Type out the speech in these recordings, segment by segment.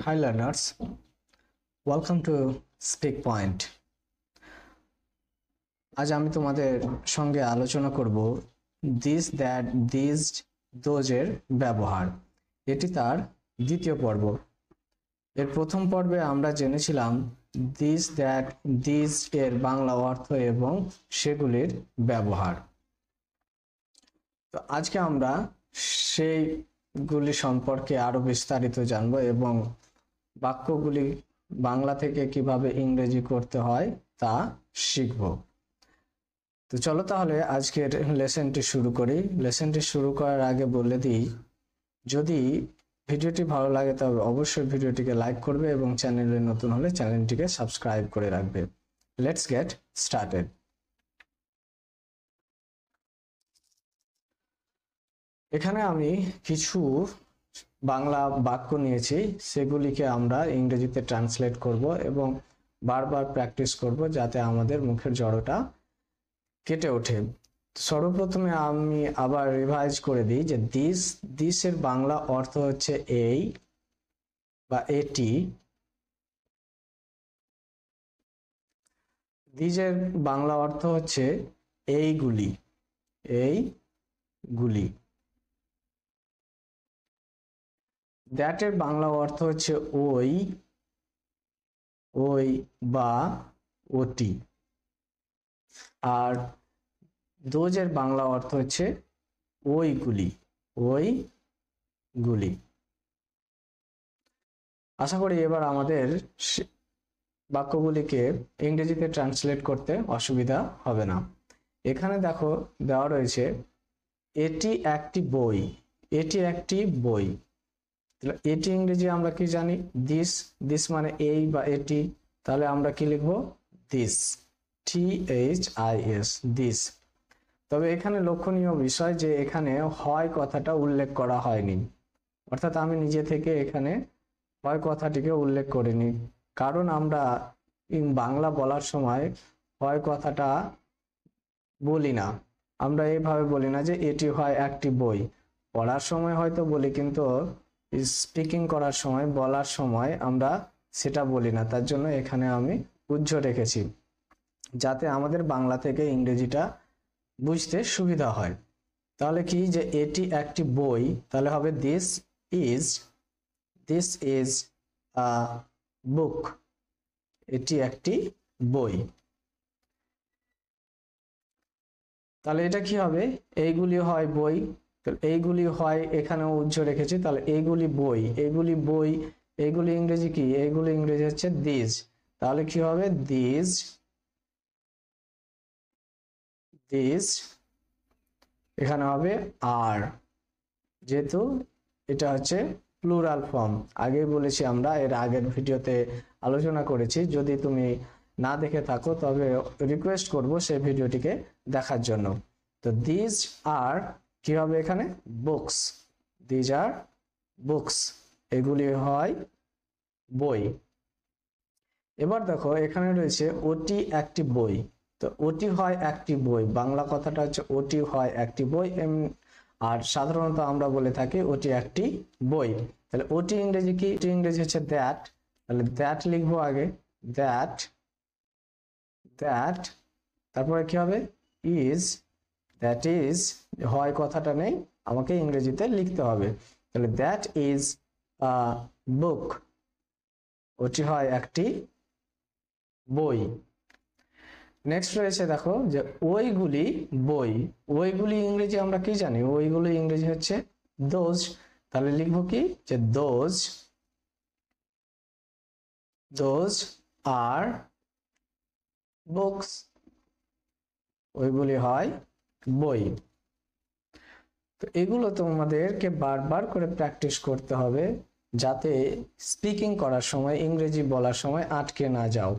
Hi learners, welcome to Speak Point. আজ আমি তোমাদের সঙ্গে আলোচনা করব this that these those এর ব্যবহার। এটি তার দ্বিতীয় পর্ব। এর প্রথম পর্বে আমরা জেনেছিলাম this that these এর বাংলা অর্থ এবং সেগুলির ব্যবহার। তো আজকে আমরা সেইগুলি সম্পর্কে আরো বিস্তারিত জানবো এবং বাক্যগুলি বাংলা থেকে কিভাবে ইংরেজি করতে হয় তা শিখব। তো চলো তাহলে আজকের লেসনটি শুরু করি। লেসনটি শুরু করার আগে বলে দিই, যদি ভিডিওটি ভালো লাগে তবে অবশ্যই ভিডিওটিকে লাইক করবে এবং চ্যানেলে নতুন হলে চ্যানেলটিকে সাবস্ক্রাইব করে রাখবে। Let's get started. এখানে আমি কিছু বাংলা বাক্য নিয়েছি, সেগুলিকে আমরা ইংরেজিতে ট্রান্সলেট করব এবং বারবার প্র্যাকটিস করব যাতে আমাদের মুখের জড়তা কেটে ওঠে। সর্বপ্রথমে আমি আবার রিভাইজ করে দিই যে দিস এর বাংলা অর্থ হচ্ছে এই বা এটি। দিস এর বাংলা অর্থ হচ্ছে এইগুলি, এইগুলি। দ্যাট এর বাংলা অর্থ হচ্ছে ওই, ওই বা ওটি। আর দোজের বাংলা অর্থ হচ্ছে ওইগুলি, ওইগুলি। আশা করি এবার আমাদের বাক্যগুলিকে ইংরেজিতে ট্রান্সলেট করতে অসুবিধা হবে না। এখানে দেখো দেওয়া রয়েছে এটি একটি বই, এটি একটি বই। এটি ইংরেজি আমরা কি জানি? দিস, দিস মানে এই বা এটি, তাহলে আমরা কি লিখবো? This, THIS, this. তবে এখানে লক্ষণীয় বিষয় যে এখানে হয় কথাটা উল্লেখ করা হয়নি, অর্থাৎ আমি নিজে থেকে এখানে হয় কথাটিকে উল্লেখ করিনি, কারণ আমরা বাংলা বলার সময় হয় কথাটা বলি না। আমরা এইভাবে বলি না যে এটি হয় একটি বই। পড়ার সময় হয়তো বলি, কিন্তু স্পিকিং করার সময়, বলার সময় আমরা সেটা বলি না। তার জন্য এখানে আমি উজ্জ রেখেছি যাতে আমাদের বাংলা থেকে ইংরেজিটা বুঝতে সুবিধা হয়। তাহলে কি, যে এটি একটি বই, তাহলে হবে দিস ইজ আ বুক, এটি একটি বই। তাহলে এটা কি হবে? এইগুলি হয় বই, এইগুলি হয় এখানেও উজ্জ্ব রেখেছি, তাহলে এইগুলি বই, এইগুলি বই, এইগুলি ইংরেজি কি? এইগুলি ইংরেজি হচ্ছে দিস। তাহলে কি হবে? দিস, দিস এখানে হবে আর, যেহেতু এটা হচ্ছে প্লুরাল ফর্ম। আগেই বলেছি, আমরা এর আগের ভিডিওতে আলোচনা করেছি। যদি তুমি না দেখে থাকো তবে রিকোয়েস্ট করব সেই ভিডিওটিকে দেখার জন্য। তো দিস আর কি হবে এখানে? বুকস, দিস আর বুকস, এগুলি হয় বই। এবার দেখো এখানে রয়েছে ওটি একটি বই। তো ওটি হয় একটি বই, বাংলা কথাটা হচ্ছে ওটি হয় একটি বই, আর সাধারণত আমরা বলে থাকি ওটি একটি বই। তাহলে ওটি ইংরেজি কি? ইংরেজি হচ্ছে দ্যাট, তাহলে দ্যাট লিখবো আগে, দ্যাট, দ্যাট, তারপরে কি হবে? ইজ, দ্যাট ইজ, হয় কথাটা নেই, আমাকে ইংরেজিতে লিখতে হবে। তাহলে দ্যাট ইজ আ বুক, ওটি হয় একটি বই। নেক্সট রয়েছে দেখো যে ওইগুলি বই, ওইগুলি ইংরেজি আমরা কি জানি? ওইগুলি ইংরেজি হচ্ছে দোজ। তাহলে লিখবো কি? যে দোজ, দোজ আর বুকস, ওইগুলি হয় বই। তো এগুলো তোমাদেরকে বারবার করে প্র্যাকটিস করতে হবে যাতে স্পিকিং করার সময়, ইংরেজি বলার সময় আটকে না যাও,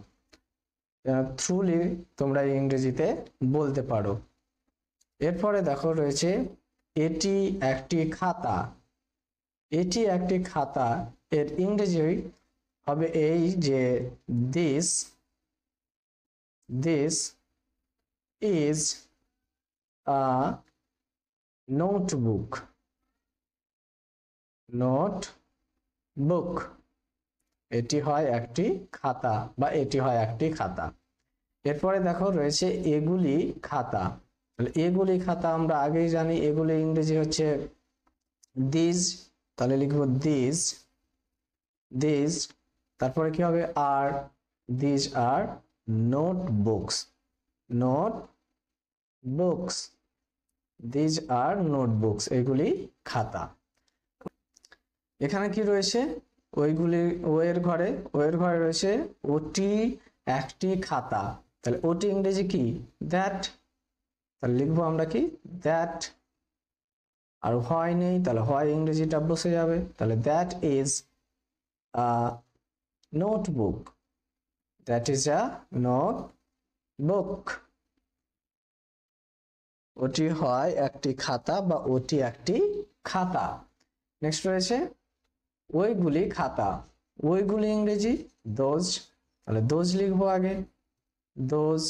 থ্রুলি তোমরা ইংরেজিতে বলতে পারো। এরপরে দেখো রয়েছে এটি একটি খাতা, এটি একটি খাতা, এর ইংরেজি হবে এই যে this, this is a notebook, notebook. এটি হয় একটি খাতা বা এটি হয় একটি খাতা। এরপরে দেখো রয়েছে এগুলি খাতা। তাহলে এগুলি খাতা আমরা আগেই জানি, এগুলি ইংরেজি হচ্ছে দিস, তাহলে লিখব দিস, দিস। তারপরে কি হবে আর, this are notebooks, notebooks, this are notebooks, এগুলি খাতা। এখানে কি রয়েছে, ওইগুলি ওয়ের ঘরে, ওয়ের ঘরে রয়েছে ওটি একটি খাতা। তাহলে ওটি ইংরেজি কি, দ্যাট, তাহলে লিখবো আমরা কি দ্যাট। আর হয় নেই, তাহলে হয় ইংরেজিটা বসে যাবে, তাহলে that is a notebook, that is a notebook. ওটি হয় একটি খাতা বা ওটি একটি খাতা। নেক্সট রয়েছে ওইগুলি খাতা, ওইগুলি ইংরেজি দোজ, তাহলে দোজ লিখবো আগে, দোজ।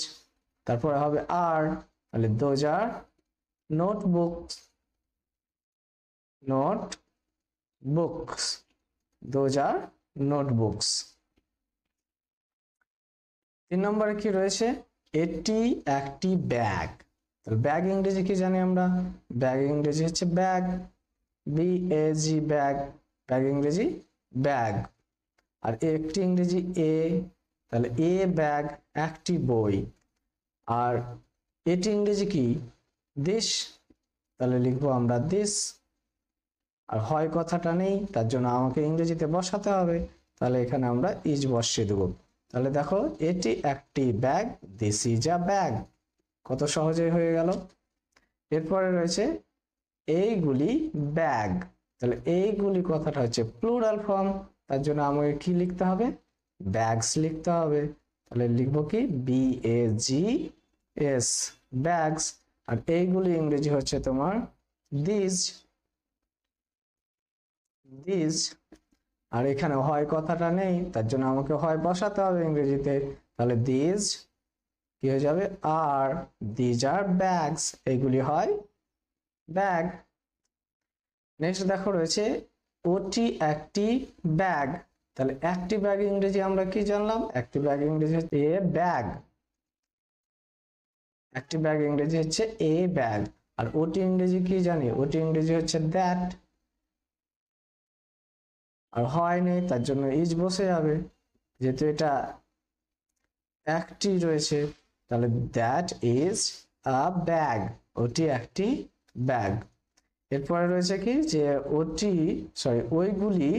তারপরে হবে আর, তাহলে those are notebooks, notebooks, those are notebooks. 3 নম্বরে কি রয়েছে, এটি একটি ব্যাগ। তাহলে ব্যাগ ইংরেজি কি জানি আমরা, ব্যাগ ইংরেজি হচ্ছে ব্যাগ, বিএজি ব্যাগ, ব্যাগ ইংরেজি ব্যাগ। আর একটি ইংরেজি এ, তাহলে এ ব্যাগ একটি বই। আর এটি ইংরেজি কি দিস, তাহলে লিখবো আমরা দিস। আর হয় কথাটা নেই, তার জন্য আমাকে ইংরেজিতে বসাতে হবে, তাহলে এখানে আমরা ইজ বসিয়ে দেবো। তাহলে দেখো এটি একটি bag, this is a bag, কত সহজে হয়ে গেল। এরপরে রয়েছে এইগুলি ব্যাগ, তাহলে এইগুলি কথাটা হচ্ছে প্লুরাল ফর্ম, তার জন্য আমাকে কি লিখতে হবে, ব্যাগস লিখতে হবে। তাহলে লিখবো কি BAGS, ব্যাগস। আর এইগুলি ইংরেজি হচ্ছে তোমার দিস, দিস। আর এখানে হয় কথাটা নেই, তার জন্য আমাকে হয় বসাতে হবে ইংরেজিতে, তাহলে দিস কি হয়ে যাবে আর, দিজ আর ব্যাগস, এইগুলি হয় ব্যাগ। নেক্সট দেখো রয়েছে ওটি একটি ব্যাগ, তাহলে একটি ব্যাগ ইংরেজি আমরা কি জানলাম, একটি ব্যাগ ইংরেজি হচ্ছে এ ব্যাগ, একটি ব্যাগ ইংরেজি হচ্ছে এ ব্যাগ। আর ওটি ইংরেজি কি জানি, ওটি ইংরেজি হচ্ছে দ্যাট। আর হয় নেই, তার জন্য ইজ বসে যাবে, যেহেতু এটা একটি রয়েছে, তাহলে দ্যাট ইজ আ ব্যাগ, ওটি একটি ব্যাগ। এরপরে রয়েছে কি যে ওটি, সরি ওইগুলি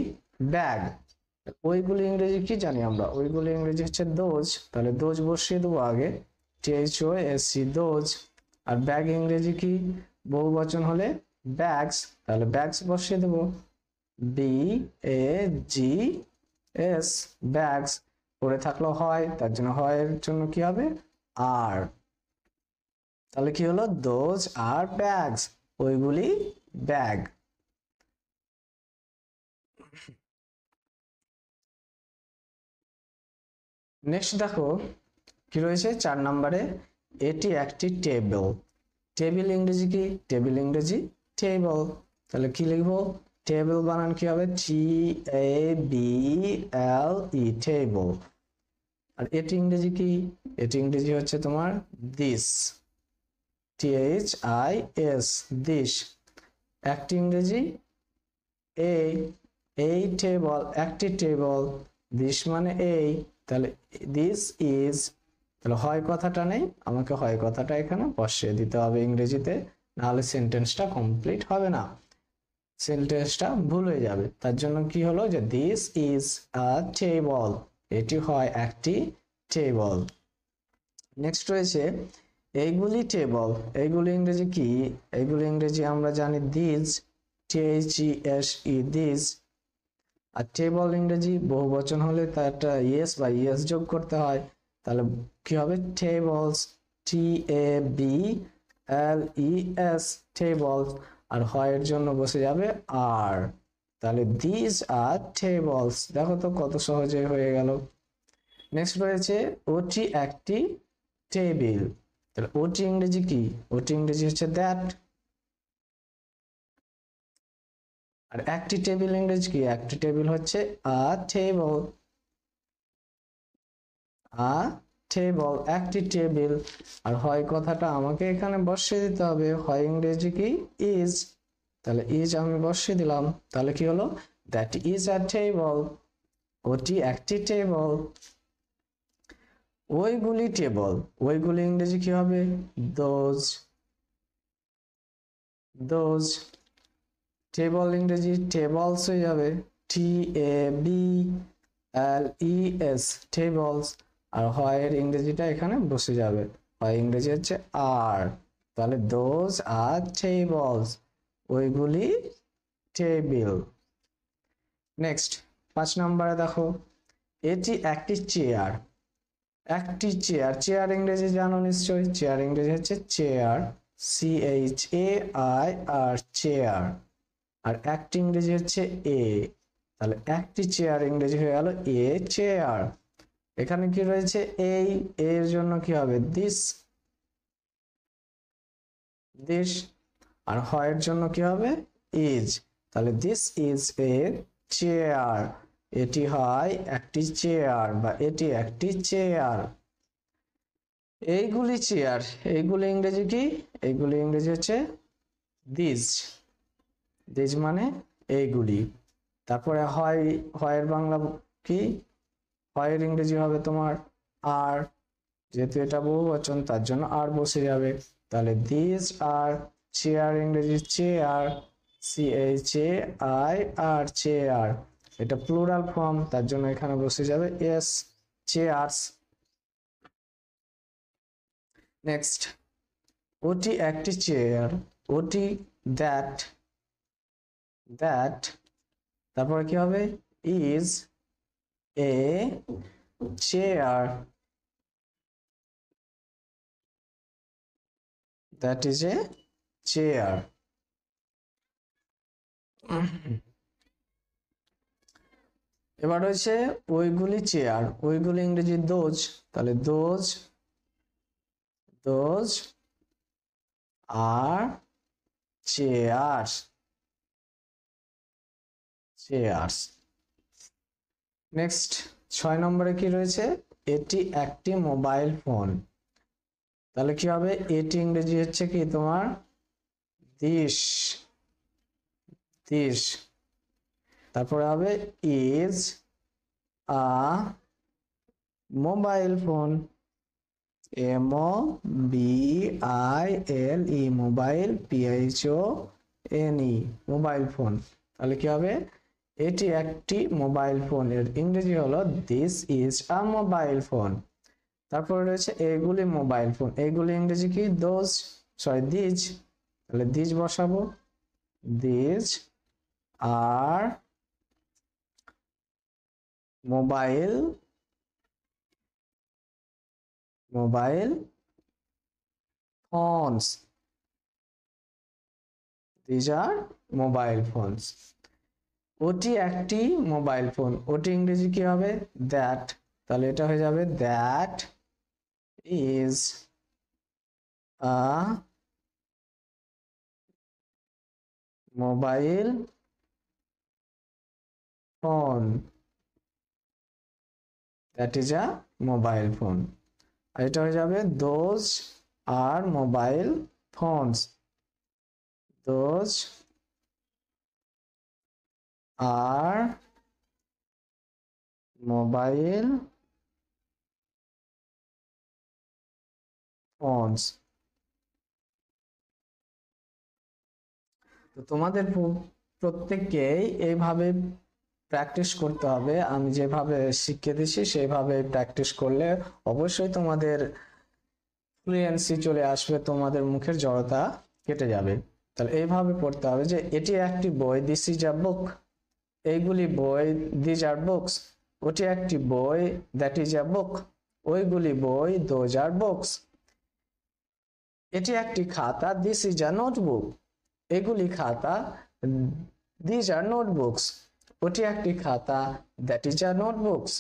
ব্যাগ, ওইগুলি ইংরেজি কি জানি আমরা, ওইগুলি ইংরেজি হচ্ছে দোজ, তাহলে দোজ বসিয়ে দেবো আগে, THOSE দোজ। আর ব্যাগ ইংরেজি কি, বহু বচন হলে ব্যাগস, তাহলে ব্যাগস বসিয়ে দেবো, BAGS, ব্যাগস। পরে থাকলো হয়, তার জন্য হয়ের জন্য কি হবে আর, তাহলে কি হলো দোজ আর ব্যাগস, ওইগুলি ব্যাগ। নেক্সট দেখো কি রয়েছে 4 নম্বরে, এটি একটি টেবিল, টেবিল ইংরেজি কি, টেবিল ইংরেজি টেবল, তাহলে কি লিখবো, টেবিল বানান কি হবে TABLE, টেবল। আর এটি ইংরেজি কি, এটি ইংরেজি হচ্ছে তোমার দিস, THIS, দিস। একটি ইংরেজি এই টেবল, একটি টেবল, দিস মানে এই, তাহলে দিস ইজ, তাহলে হয় কথাটা নেই, আমাকে হয় কথাটা এখানে বসিয়ে দিতে হবে ইংরেজিতে, নাহলে সেন্টেন্সটা কমপ্লিট হবে না, সেন্টেন্সটা ভুল হয়ে যাবে। তার জন্য কি হলো যে দিস ইজ আ টেবল, এটি হয় একটি টেবল। নেক্সট রয়েছে এইগুলি টেবল, এইগুলি ইংরেজি কি, এইগুলি ইংরেজি আমরা জানি দিস, THESE, দিস। আর টেবল ইংরেজি বহু বচন হলে তার একটা ইয়েস বা ইয়েস যোগ করতে হয়, তাহলে কি হবে টেবলস, TABLES, টেবলস। আর হয়ের জন্য বসে যাবে আর, তাহলে দিস আর টেবলস, দেখো তো কত সহজে হয়ে গেল। নেক্সট রয়েছে ওটি একটি টেবিল, তাহলে ওটি ইংরেজি কি, ওটি ইংরেজি হচ্ছে দ্যাট। আর একটি টেবিল ইংরেজি কি, একটি টেবিল হচ্ছে আ টেবল, আ টেবল, একটি টেবিল। আর হয় কথাটা আমাকে এখানে বসিয়ে দিতে হবে, হয় ইংরেজি কি ইজ, তাহলে ইজ আমি বসিয়ে দিলাম, তাহলে কি হলো দ্যাট ইজ আ টেবল, ওটি একটি টেবল। ওইগুলি টেবল, ওইগুলি ইংরেজি কি হবে দোজ, দোজ। টেবল ইংরেজি টেবলস হয়ে যাবে, T A B L E S, tables. আর হয় এর ইংরেজিটা এখানে বসে যাবে, হয় ইংরেজি হচ্ছে আর, তাহলে দোজ আর টেবলস, ওইগুলি টেবিল। নেক্সট 5 নম্বরে দেখো, এটি একটি চেয়ার, একটি চেয়ার, চেয়ার ইংরেজি জানো নিশ্চয়ই, চেয়ার ইংরেজি হচ্ছে chair, C H A I R, chair. আর একটি ইংরেজি হচ্ছে এ, তাহলে একটি চেয়ার ইংরেজি হয়ে গেল এ চেয়ার। এখানে কি রয়েছে এই, এর জন্য কি হবে দিস, দিস। আর হয়ের জন্য কি হবে ইজ, তাহলে দিস ইজ এ চেয়ার, এটি হয় একটি চেয়ার বা এটি একটি চেয়ার। এইগুলি চেয়ার, এইগুলি ইংরেজি কি, এইগুলি ইংরেজি হচ্ছে দিস, দিস মানে এইগুলি। তারপরে হয়, হয়ের বাংলা কি, হয়ের ইংরেজি হবে তোমার আর, যেহেতু এটা বহুবচন তার জন্য আর বসে যাবে, তাহলে দিস আর। চেয়ার ইংরেজি chair, C H A I R, chair. এটা প্লুরাল ফর্ম তার জন্য এখানে বসে যাবে এস, চেয়ারস। নেক্সট, ওটি একটি চেয়ার, ওটি দ্যাট, দ্যাট। তারপরে কি হবে is a chair, that is a chair. এবার হচ্ছে ওইগুলি চেয়ার, ওইগুলি ইংরেজি দোজ, তাহলে those, those are chairs, chairs. Next 6 নম্বরে কি রয়েছে, এটি একটি মোবাইল ফোন, তাহলে কি হবে এটি ইংরেজি হচ্ছে কি তোমার দিস, দিস। তারপরে হবে is a mobile phone, M O B I L E, mobile, P H O N E, mobile phone. তাহলে কি হবে এটি একটি মোবাইল ফোন, এর ইংরেজি হলো this is a mobile phone. তারপরে রয়েছে এগুলি মোবাইল ফোন, এগুলি ইংরেজি কি দোজ, সরি দিজ, তাহলে দিজ বসাবো, these are mobile, mobile phones, these are mobile phones. ওটি একটি মোবাইল ফোন, ওটি ইংরেজি কি হবে দ্যাট, তাহলে এটা হয়ে যাবে that is a mobile phone, that is a mobile phone. আর এটা হয়ে যাবে those are mobile phones, those are mobile phones. তো তোমাদের প্রত্যেককেই এইভাবে প্র্যাকটিস করতে হবে, আমি যেভাবে শিখিয়ে দিচ্ছি সেইভাবে প্র্যাকটিস করলে অবশ্যই তোমাদের ফ্লুয়েন্সি চলে আসবে, তোমাদের মুখের জড়তা কেটে যাবে। তাহলে এইভাবে পড়তে হবে যে এটি একটি বই, দিস ইজ আ বুক, এইগুলি বই, দিজ আর বুকস। ওটি একটি বই, দ্যাট ইজ আ বুক, ওইগুলি বই, দোজ আর বুকস। এটি একটি খাতা, দিস ইজ আ নোটবুক, এগুলি খাতা, দিজ আর নোটবুকস। ওটি একটি খাতা, দ্যাট ইজ আ নোটবুকস,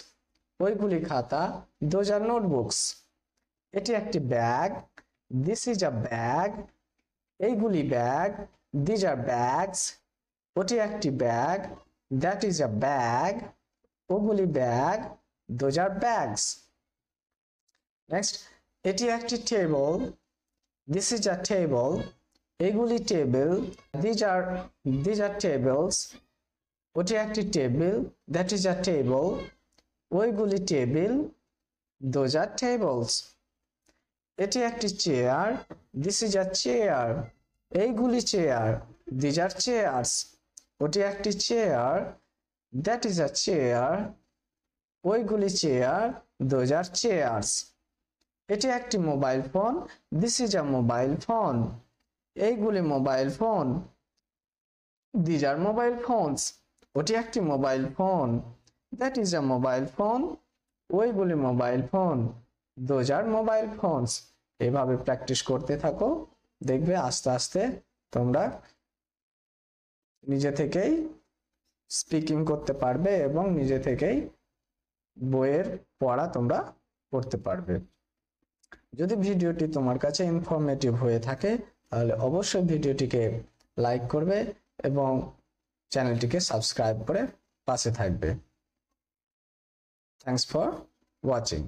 ওইগুলি খাতা, দোজ আর নোটবুকস। এটি একটি bag, this is a bag, এইগুলি ব্যাগ, দিজ আর ব্যাগস। ওটি একটি bag, that is a bag, ওগুলি bag, those are bags. Next, এটি একটি table, this is a table, এগুলি টেবিল, these are tables, ওটি একটি table, that is a table, ওইগুলি টেবিল, those are tables, এটি একটি chair, this is a chair, এইগুলি চেয়ার, these are chairs, ওটি একটি chair, that is a chair, ওইগুলি চেয়ার, those are chairs, এটি একটি mobile phone, this is a mobile phone, এইগুলি mobile phone, these are mobile phones, ওটি একটি mobile phone, that is a mobile phone, ওইগুলি mobile phone, those are mobile phones। এভাবে practice করতে থাকো, দেখবে আস্তে আস্তে তোমরা নিজে থেকেই স্পিকিং করতে পারবে এবং নিজে থেকেই বইয়ের পড়া তোমরা পড়তে পারবে। যদি ভিডিওটি তোমার কাছে ইনফরমেটিভ হয়ে থাকে তাহলে অবশ্যই ভিডিওটিকে লাইক করবে এবং চ্যানেলটিকে সাবস্ক্রাইব করে পাশে থাকবে। Thanks for watching.